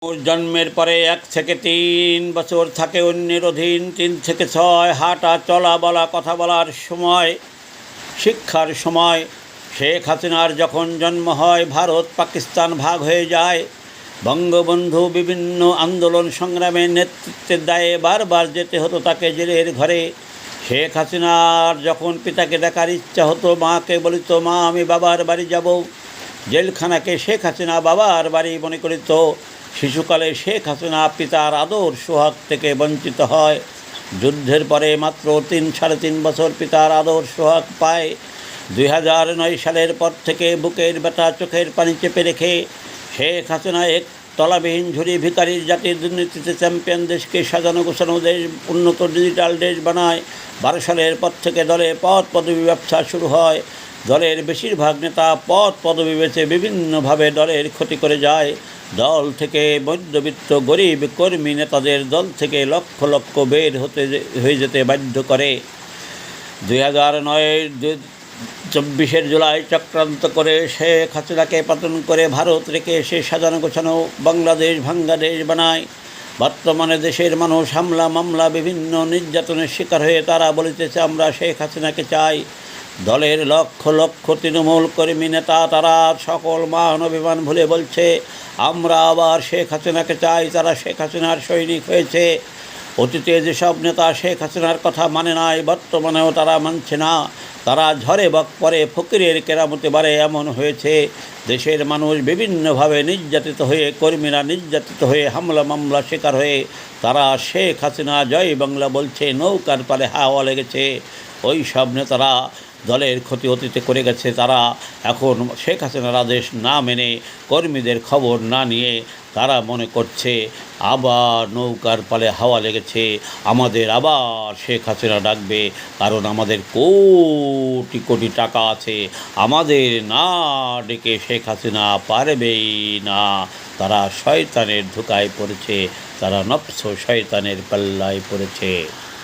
ওর জন্মের পরে 1 থেকে 3 বছর থাকে অন্যের অধীন, 3 থেকে 6 হাঁটা চলা বলা কথা বলার সময়, শিক্ষার সময়। শেখ হাসিনার যখন জন্ম হয় ভারত পাকিস্তান ভাগ হয়ে যায়। বঙ্গবন্ধু বিভিন্ন আন্দোলন সংগ্রামের নেতৃত্বের দায়ে বারবার যেতে হতো তাকে জেলের ঘরে। শেখ হাসিনার যখন পিতাকে দেখার ইচ্ছা হতো, মাকে বলিত, মা আমি বাবার বাড়ি যাব। জেলখানাকে শেখ হাসিনা বাবার বাড়ি মনে করিত। শিশুকালে শেখ হাসিনা পিতার আদর সোহাগ থেকে বঞ্চিত হয়। যুদ্ধের পরে মাত্র 3-3.5 বছর পিতার আদর সোহাগ পায়। 2009 সালের পর থেকে বুকের ব্যথা চোখের পানি চেপে রেখে শেখ হাসিনা এক তলাবিহীন ঝুড়ি ভিখারির জাতির দুর্নীতিতে চ্যাম্পিয়ন দেশকে সাজানো গোছানো দেশ, উন্নত ডিজিটাল দেশ বানায়। 12 সালের পর থেকে দলে পদ পদবি ব্যবসা শুরু হয়। দলের বেশিরভাগ নেতা পদ পদবি বেছে বিভিন্নভাবে দলের ক্ষতি করে যায়। দল থেকে মধ্যবিত্ত গরিব কর্মী নেতাদের দল থেকে লক্ষ লক্ষ বের হয়ে যেতে বাধ্য করে। 2009-24 জুলাই চক্রান্ত করে শেখ হাসিনাকে পতন করে ভারত রেখে এসে সাজানো গোছানো বাংলাদেশ ভাঙ্গা দেশ বানায়। বর্তমানে দেশের মানুষ হামলা মামলা বিভিন্ন নির্যাতনের শিকার হয়ে তারা বলিতেছে, আমরা শেখ হাসিনাকে চাই। দলের লক্ষ লক্ষ তৃণমূল কর্মী নেতা তারা সকল মান অভিমান ভুলে বলছে, আমরা আবার শেখ হাসিনাকে চাই। তারা শেখ হাসিনার সৈনিক হয়েছে। অতীতে যেসব নেতা শেখ হাসিনার কথা মানে নাই, বর্তমানেও তারা মানছে না। তারা ঝড়ে বক পরে ফকিরের কেরামতে বাড়ে, এমন হয়েছে। দেশের মানুষ বিভিন্নভাবে নির্যাতিত হয়ে, কর্মীরা নির্যাতিত হয়ে, হামলা মামলা শিকার হয়ে তারা শেখ হাসিনা জয় বাংলা বলছে। নৌকার পারে হাওয়া লেগেছে। ওই সব নেতারা দলের ক্ষতি অতীতে করে গেছে। তারা এখন শেখ হাসিনার আদেশ না মেনে, কর্মীদের খবর না নিয়ে তারা মনে করছে আবার নৌকার পালে হাওয়া লেগেছে, আমাদের আবার শেখ হাসিনা ডাকবে। কারণ আমাদের কোটি কোটি টাকা আছে, আমাদের না ডেকে শেখ হাসিনা পারবেই না। তারা শয়তানের ধোঁকায় পড়েছে, তারা নফস শয়তানের পাল্লায় পড়েছে।